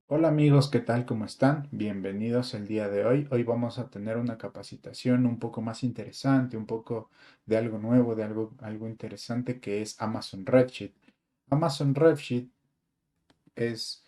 Hola amigos, ¿qué tal? ¿Cómo están? Bienvenidos el día de hoy. Hoy vamos a tener una capacitación un poco más interesante, un poco de algo nuevo, de algo interesante que es Amazon Redshift. Amazon Redshift es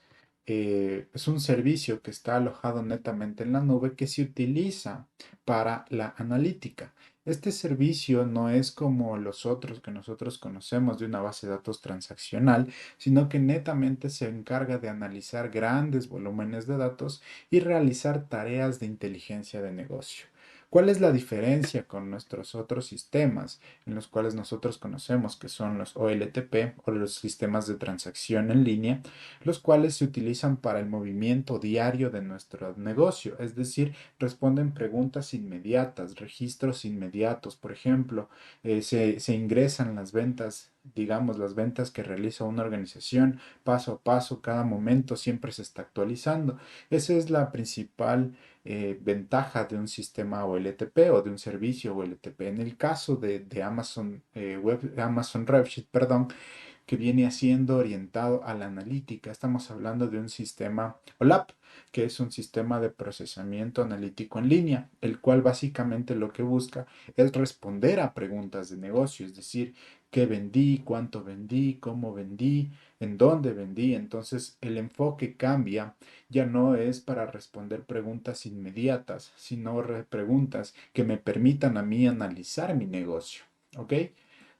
un servicio que está alojado netamente en la nube que se utiliza para la analítica. Este servicio no es como los otros que nosotros conocemos de una base de datos transaccional, sino que netamente se encarga de analizar grandes volúmenes de datos y realizar tareas de inteligencia de negocio. ¿Cuál es la diferencia con nuestros otros sistemas en los cuales nosotros conocemos que son los OLTP o los sistemas de transacción en línea? Los cuales se utilizan para el movimiento diario de nuestro negocio, es decir, responden preguntas inmediatas, registros inmediatos. Por ejemplo, se ingresan las ventas, digamos, las ventas que realiza una organización paso a paso, cada momento siempre se está actualizando. Esa es la principal ventaja de un sistema OLTP o de un servicio OLTP. En el caso de Amazon Amazon Redshift, perdón, que viene siendo orientado a la analítica. Estamos hablando de un sistema OLAP, que es un sistema de procesamiento analítico en línea, el cual básicamente lo que busca es responder a preguntas de negocio, es decir, qué vendí, cuánto vendí, cómo vendí, en dónde vendí. Entonces el enfoque cambia, ya no es para responder preguntas inmediatas, sino preguntas que me permitan a mí analizar mi negocio. ¿Ok?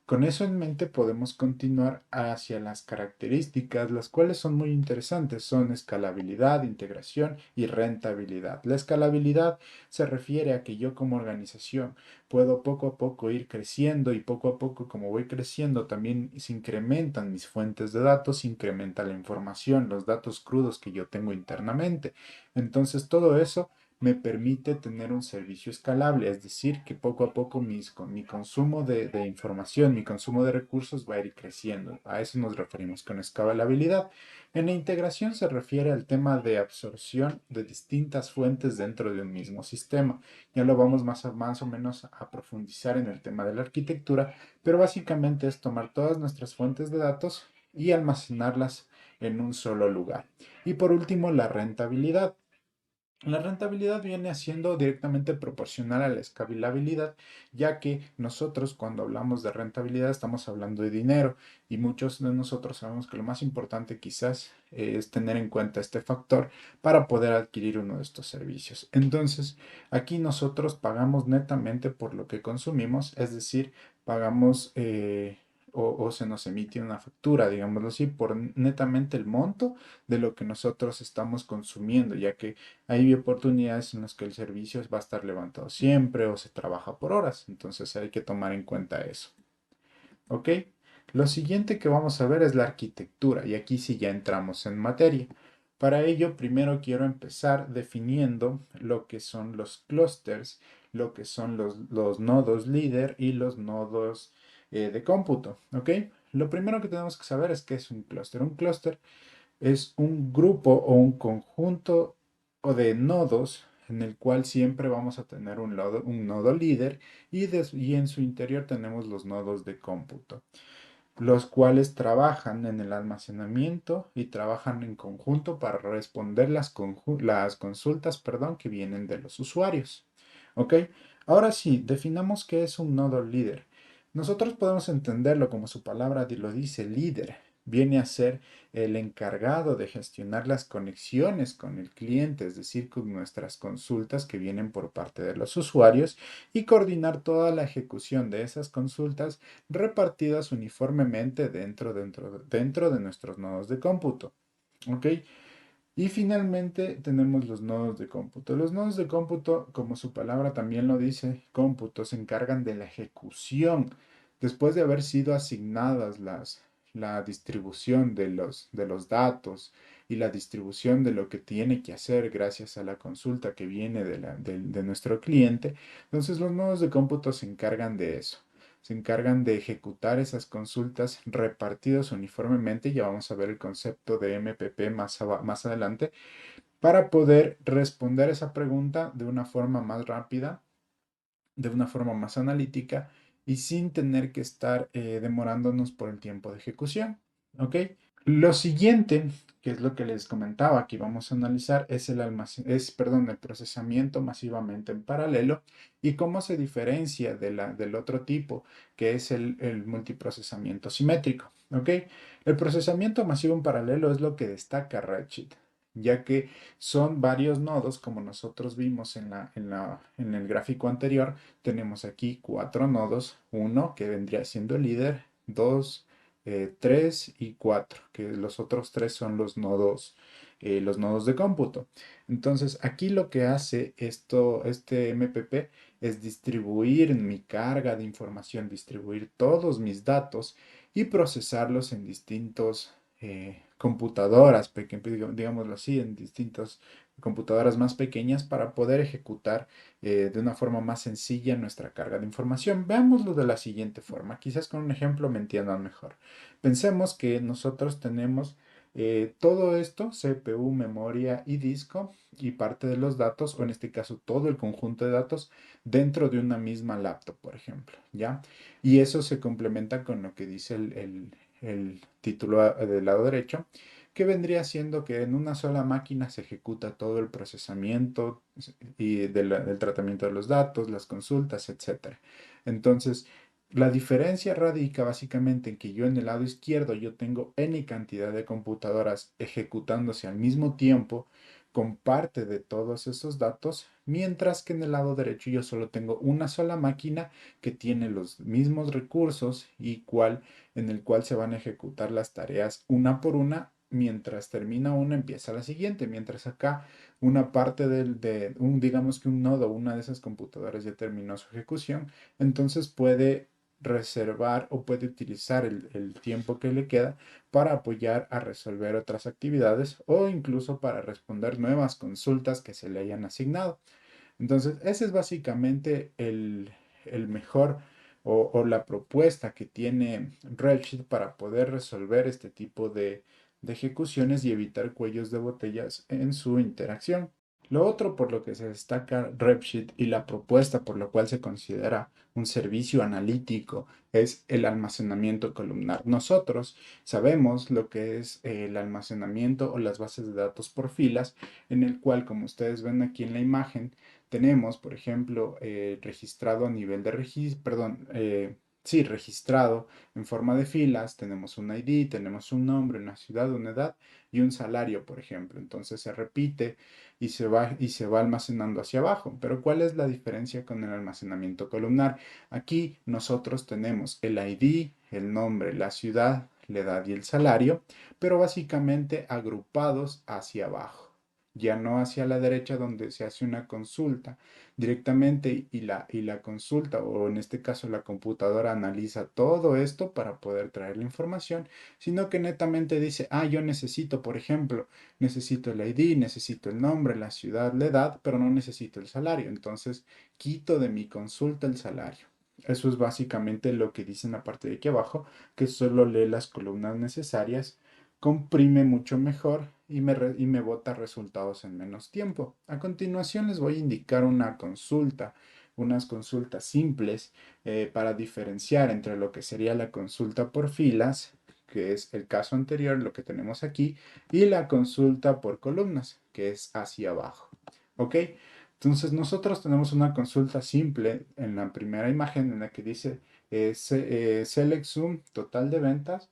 Con eso en mente podemos continuar hacia las características, las cuales son muy interesantes. Son escalabilidad, integración y rentabilidad. La escalabilidad se refiere a que yo como organización puedo poco a poco ir creciendo y poco a poco como voy creciendo también se incrementan mis fuentes de datos, se incrementa la información, los datos crudos que yo tengo internamente. Entonces todo eso me permite tener un servicio escalable, es decir, que poco a poco mi consumo de información, mi consumo de recursos va a ir creciendo. A eso nos referimos con escalabilidad. En la integración se refiere al tema de absorción de distintas fuentes dentro de un mismo sistema. Ya lo vamos más o menos a profundizar en el tema de la arquitectura, pero básicamente es tomar todas nuestras fuentes de datos y almacenarlas en un solo lugar. Y por último, la rentabilidad. La rentabilidad viene siendo directamente proporcional a la escalabilidad, ya que nosotros cuando hablamos de rentabilidad estamos hablando de dinero y muchos de nosotros sabemos que lo más importante quizás es tener en cuenta este factor para poder adquirir uno de estos servicios. Entonces, aquí nosotros pagamos netamente por lo que consumimos, es decir, pagamos o se nos emite una factura, digámoslo así, por netamente el monto de lo que nosotros estamos consumiendo, ya que hay oportunidades en las que el servicio va a estar levantado siempre o se trabaja por horas, entonces hay que tomar en cuenta eso. ¿Ok? Lo siguiente que vamos a ver es la arquitectura y aquí sí ya entramos en materia. Para ello, primero quiero empezar definiendo lo que son los clusters, lo que son los nodos líder y los nodos de cómputo. ¿Ok? Lo primero que tenemos que saber es qué es un clúster. Un clúster es un grupo o un conjunto o de nodos en el cual siempre vamos a tener un nodo líder y en su interior tenemos los nodos de cómputo, los cuales trabajan en el almacenamiento y trabajan en conjunto para responder las consultas, perdón, que vienen de los usuarios. ¿Ok? Ahora sí, definamos qué es un nodo líder. Nosotros podemos entenderlo como su palabra lo dice, líder. Viene a ser el encargado de gestionar las conexiones con el cliente, es decir, con nuestras consultas que vienen por parte de los usuarios y coordinar toda la ejecución de esas consultas repartidas uniformemente dentro de nuestros nodos de cómputo. ¿Ok? Y finalmente tenemos los nodos de cómputo. Los nodos de cómputo, como su palabra también lo dice, cómputo, se encargan de la ejecución. Después de haber sido asignadas la distribución de los datos y la distribución de lo que tiene que hacer gracias a la consulta que viene de nuestro cliente, entonces los nodos de cómputo se encargan de eso. Se encargan de ejecutar esas consultas repartidas uniformemente. Ya vamos a ver el concepto de MPP más adelante para poder responder esa pregunta de una forma más rápida, de una forma más analítica y sin tener que estar demorándonos por el tiempo de ejecución. ¿Ok? Lo siguiente que es lo que les comentaba que vamos a analizar, es el procesamiento masivamente en paralelo y cómo se diferencia del otro tipo, que es el multiprocesamiento simétrico. ¿Ok? El procesamiento masivo en paralelo es lo que destaca Redshift, ya que son varios nodos, como nosotros vimos en el gráfico anterior. Tenemos aquí cuatro nodos, uno que vendría siendo el líder, dos, 3 y 4, que los otros tres son los nodos de cómputo. Entonces, aquí lo que hace este MPP es distribuir mi carga de información, distribuir todos mis datos y procesarlos en distintos computadoras, digámoslo así, en distintas computadoras más pequeñas para poder ejecutar de una forma más sencilla nuestra carga de información. Veámoslo de la siguiente forma, quizás con un ejemplo me entiendan mejor. Pensemos que nosotros tenemos todo esto, CPU, memoria y disco, y parte de los datos, o en este caso todo el conjunto de datos, dentro de una misma laptop, por ejemplo, ¿ya? Y eso se complementa con lo que dice el título del lado derecho, que vendría siendo que en una sola máquina se ejecuta todo el procesamiento y del tratamiento de los datos, las consultas, etcétera. Entonces, la diferencia radica básicamente en que yo en el lado izquierdo yo tengo n cantidad de computadoras ejecutándose al mismo tiempo con parte de todos esos datos, mientras que en el lado derecho yo solo tengo una sola máquina que tiene los mismos recursos y en el cual se van a ejecutar las tareas una por una. Mientras termina una, empieza la siguiente. Mientras acá una parte digamos que un nodo, una de esas computadoras ya terminó su ejecución, entonces puede reservar o puede utilizar el tiempo que le queda para apoyar a resolver otras actividades o incluso para responder nuevas consultas que se le hayan asignado. Entonces, ese es básicamente el mejor o la propuesta que tiene Redshift para poder resolver este tipo de ejecuciones y evitar cuellos de botellas en su interacción. Lo otro por lo que se destaca Redshift y la propuesta por lo cual se considera un servicio analítico es el almacenamiento columnar. Nosotros sabemos lo que es el almacenamiento o las bases de datos por filas, en el cual, como ustedes ven aquí en la imagen, tenemos, por ejemplo, registrado a nivel de registro, perdón, sí, registrado en forma de filas, tenemos un ID, tenemos un nombre, una ciudad, una edad y un salario, por ejemplo. Entonces se repite y se va almacenando hacia abajo. Pero ¿cuál es la diferencia con el almacenamiento columnar? Aquí nosotros tenemos el ID, el nombre, la ciudad, la edad y el salario, pero básicamente agrupados hacia abajo, ya no hacia la derecha donde se hace una consulta directamente y la consulta, o en este caso la computadora, analiza todo esto para poder traer la información, sino que netamente dice, yo necesito, por ejemplo, necesito el ID, necesito el nombre, la ciudad, la edad, pero no necesito el salario. Entonces, quito de mi consulta el salario. Eso es básicamente lo que dice en la parte de aquí abajo, que solo lee las columnas necesarias, comprime mucho mejor y me bota resultados en menos tiempo. A continuación les voy a indicar unas consultas simples para diferenciar entre lo que sería la consulta por filas, que es el caso anterior, lo que tenemos aquí, y la consulta por columnas, que es hacia abajo. ¿Ok? Entonces nosotros tenemos una consulta simple en la primera imagen en la que dice Select Sum total de ventas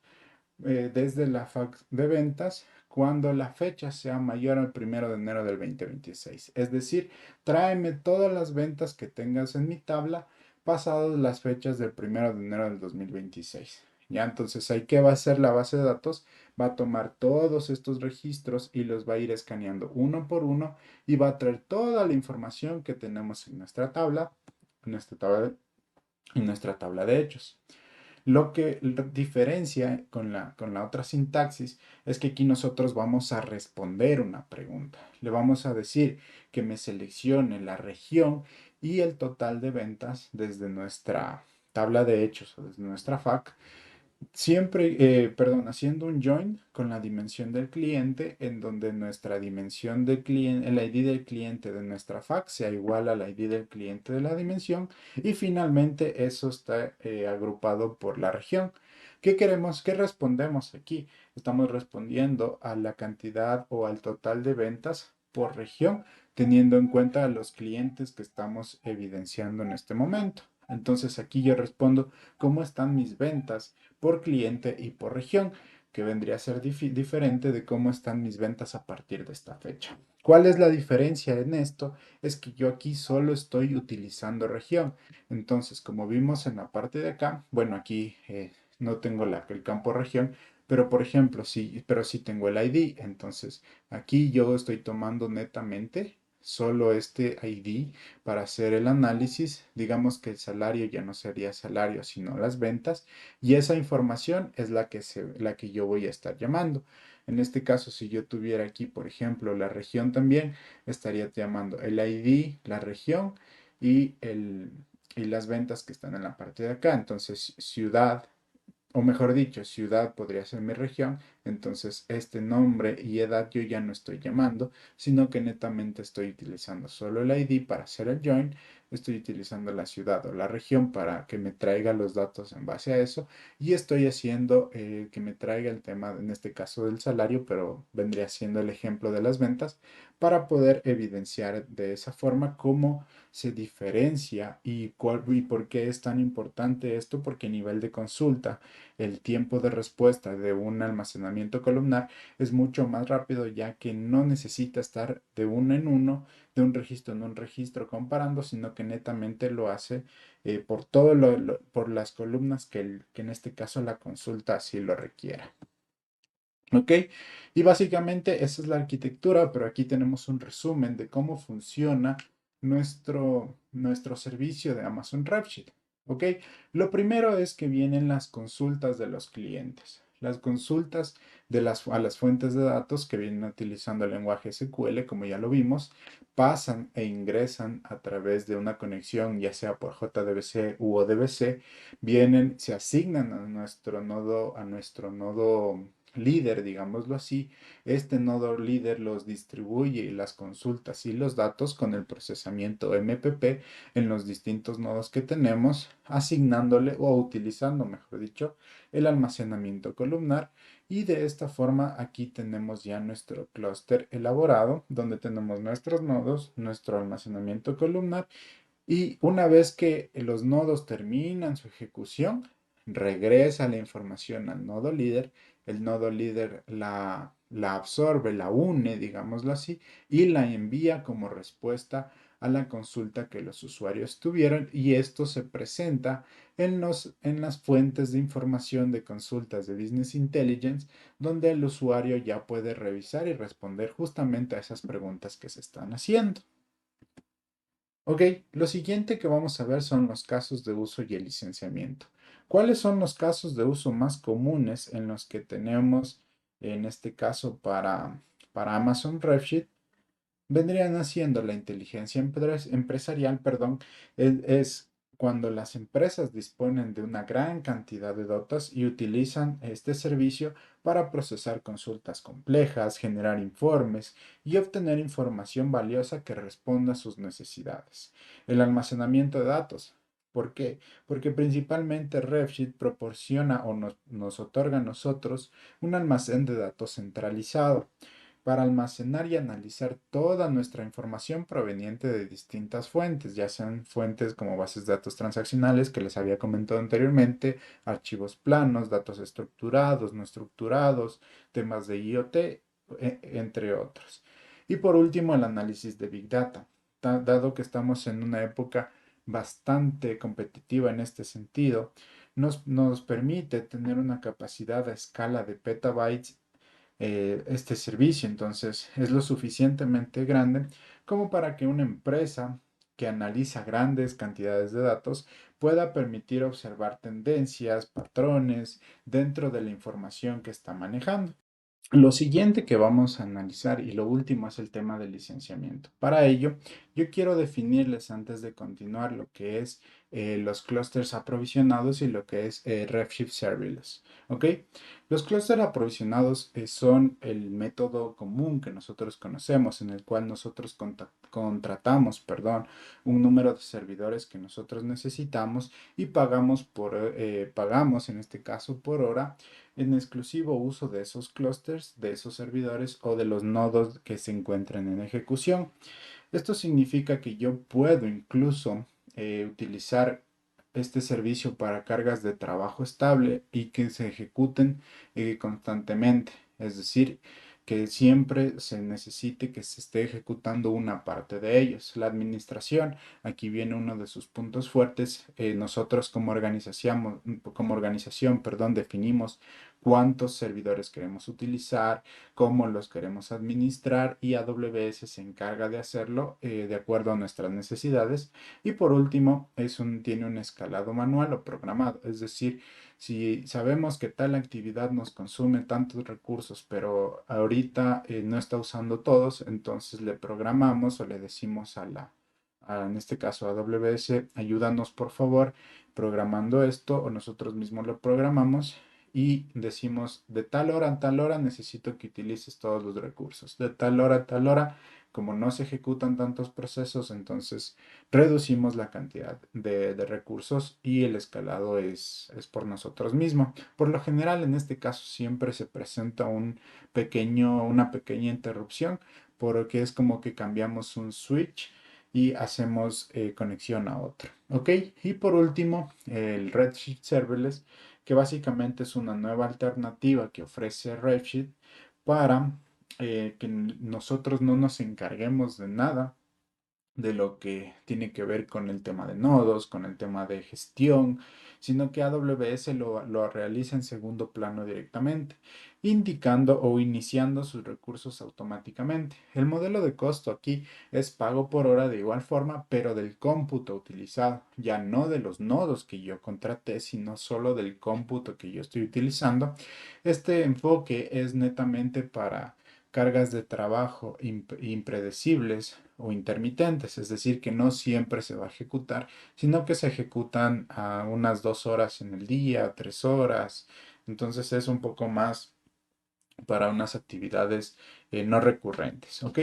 desde la FAQ de ventas cuando la fecha sea mayor al 1 de enero del 2026. Es decir, tráeme todas las ventas que tengas en mi tabla pasadas las fechas del 1 de enero del 2026. Ya, entonces ahí, ¿qué va a hacer la base de datos? Va a tomar todos estos registros y los va a ir escaneando uno por uno y va a traer toda la información que tenemos en nuestra tabla de hechos. Lo que diferencia con la otra sintaxis es que aquí nosotros vamos a responder una pregunta. Le vamos a decir que me seleccione la región y el total de ventas desde nuestra tabla de hechos o desde nuestra FAQ, siempre, perdón, haciendo un join con la dimensión del cliente, en donde nuestra dimensión del cliente, el ID del cliente de nuestra FAQ sea igual al ID del cliente de la dimensión, y finalmente eso está agrupado por la región, ¿Qué queremos? ¿Qué respondemos aquí? Estamos respondiendo a la cantidad o al total de ventas por región, teniendo en cuenta a los clientes que estamos evidenciando en este momento. Entonces aquí yo respondo cómo están mis ventas por cliente y por región, que vendría a ser diferente de cómo están mis ventas a partir de esta fecha. ¿Cuál es la diferencia en esto? Es que yo aquí solo estoy utilizando región. Entonces, como vimos en la parte de acá, bueno, aquí no tengo el campo región, pero por ejemplo, sí, pero sí tengo el ID. Entonces, aquí yo estoy tomando netamente solo este ID para hacer el análisis. Digamos que el salario ya no sería salario, sino las ventas. Y esa información es la que yo voy a estar llamando. En este caso, si yo tuviera aquí, por ejemplo, la región también, estaría llamando el ID, la región y y las ventas que están en la parte de acá. Entonces, ciudad, o mejor dicho, ciudad podría ser mi región, entonces este nombre y edad yo ya no estoy llamando, sino que netamente estoy utilizando solo el ID para hacer el join, estoy utilizando la ciudad o la región para que me traiga los datos en base a eso y estoy haciendo que me traiga el tema, en este caso del salario, pero vendría siendo el ejemplo de las ventas, para poder evidenciar de esa forma cómo se diferencia y por qué es tan importante esto, porque a nivel de consulta, el tiempo de respuesta de un almacenamiento columnar es mucho más rápido ya que no necesita estar de uno en uno, de un registro en un registro comparando, sino que netamente lo hace por por las columnas que en este caso la consulta así lo requiera. ¿Ok? Y básicamente esa es la arquitectura, pero aquí tenemos un resumen de cómo funciona nuestro servicio de Amazon Redshift. ¿Ok? Lo primero es que vienen las consultas de los clientes. Las consultas a las fuentes de datos que vienen utilizando el lenguaje SQL, como ya lo vimos, pasan e ingresan a través de una conexión, ya sea por JDBC u ODBC, vienen, se asignan a nuestro nodo líder, digámoslo así. Este nodo líder los distribuye las consultas y los datos con el procesamiento MPP en los distintos nodos que tenemos, asignándole o utilizando, mejor dicho, el almacenamiento columnar. Y de esta forma aquí tenemos ya nuestro clúster elaborado, donde tenemos nuestros nodos, nuestro almacenamiento columnar y una vez que los nodos terminan su ejecución, regresa la información al nodo líder. El nodo líder la absorbe, la une, digámoslo así, y la envía como respuesta a la consulta que los usuarios tuvieron. Y esto se presenta en las fuentes de información de consultas de Business Intelligence, donde el usuario ya puede revisar y responder justamente a esas preguntas que se están haciendo. Ok, lo siguiente que vamos a ver son los casos de uso y el licenciamiento. ¿Cuáles son los casos de uso más comunes en los que tenemos, en este caso para Amazon Redshift? Vendrían haciendo la inteligencia empresarial, perdón, es cuando las empresas disponen de una gran cantidad de datos y utilizan este servicio para procesar consultas complejas, generar informes y obtener información valiosa que responda a sus necesidades. El almacenamiento de datos. ¿Por qué? Porque principalmente Redshift proporciona o nos otorga a nosotros un almacén de datos centralizado para almacenar y analizar toda nuestra información proveniente de distintas fuentes, ya sean fuentes como bases de datos transaccionales que les había comentado anteriormente, archivos planos, datos estructurados, no estructurados, temas de IoT, entre otros. Y por último, el análisis de Big Data. Dado que estamos en una época bastante competitiva en este sentido, nos permite tener una capacidad a escala de petabytes este servicio. Entonces, es lo suficientemente grande como para que una empresa que analiza grandes cantidades de datos pueda permitir observar tendencias, patrones dentro de la información que está manejando. Lo siguiente que vamos a analizar y lo último es el tema del licenciamiento. Para ello, yo quiero definirles antes de continuar lo que es los clústeres aprovisionados y lo que es Redshift Serverless. ¿Ok? Los clústeres aprovisionados son el método común que nosotros conocemos en el cual nosotros contratamos, perdón, un número de servidores que nosotros necesitamos y pagamos en este caso por hora en exclusivo uso de esos clústeres, de esos servidores o de los nodos que se encuentran en ejecución. Esto significa que yo puedo incluso utilizar este servicio para cargas de trabajo estable y que se ejecuten constantemente. Es decir, que siempre se necesite que se esté ejecutando una parte de ellos. La administración, aquí viene uno de sus puntos fuertes. Nosotros como organización, perdón, definimos cuántos servidores queremos utilizar, cómo los queremos administrar y AWS se encarga de hacerlo de acuerdo a nuestras necesidades. Y por último, tiene un escalado manual o programado, es decir, si sabemos que tal actividad nos consume tantos recursos, pero ahorita no está usando todos, entonces le programamos o le decimos en este caso a AWS, ayúdanos por favor programando esto o nosotros mismos lo programamos y decimos de tal hora a tal hora necesito que utilices todos los recursos. De tal hora a tal hora, como no se ejecutan tantos procesos, entonces reducimos la cantidad de recursos y el escalado es por nosotros mismos. Por lo general, en este caso siempre se presenta una pequeña interrupción porque es como que cambiamos un switch y hacemos conexión a otro. ¿Ok? Y por último, el Redshift Serverless que básicamente es una nueva alternativa que ofrece Redshift para que nosotros no nos encarguemos de nada de lo que tiene que ver con el tema de nodos, con el tema de gestión, sino que AWS lo realiza en segundo plano directamente, indicando o iniciando sus recursos automáticamente. El modelo de costo aquí es pago por hora de igual forma, pero del cómputo utilizado, ya no de los nodos que yo contraté, sino solo del cómputo que yo estoy utilizando. Este enfoque es netamente para cargas de trabajo impredecibles o intermitentes, es decir, que no siempre se va a ejecutar, sino que se ejecutan a unas 2 horas en el día, 3 horas. Entonces es un poco más para unas actividades no recurrentes, ¿ok?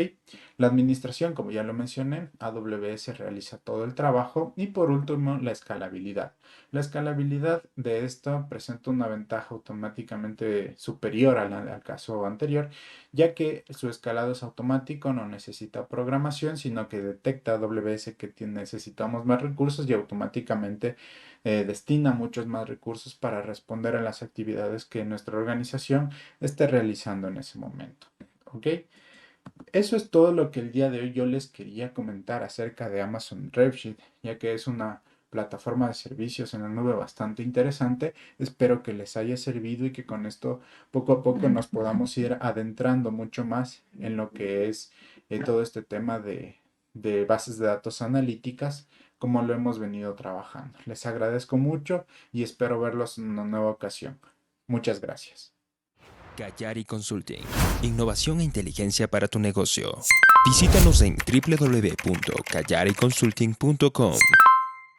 La administración, como ya lo mencioné, AWS realiza todo el trabajo y por último la escalabilidad. La escalabilidad de esto presenta una ventaja automáticamente superior al caso anterior, ya que su escalado es automático, no necesita programación, sino que detecta AWS que necesitamos más recursos y automáticamente destina muchos más recursos para responder a las actividades que nuestra organización esté realizando en ese momento. ¿Ok? Eso es todo lo que el día de hoy yo les quería comentar acerca de Amazon Redshift, ya que es una plataforma de servicios en la nube bastante interesante. Espero que les haya servido y que con esto poco a poco nos podamos ir adentrando mucho más en lo que es todo este tema de bases de datos analíticas, como lo hemos venido trabajando. Les agradezco mucho y espero verlos en una nueva ocasión. Muchas gracias. Kayari Consulting. Innovación e inteligencia para tu negocio. Visítanos en www.kayariconsulting.com.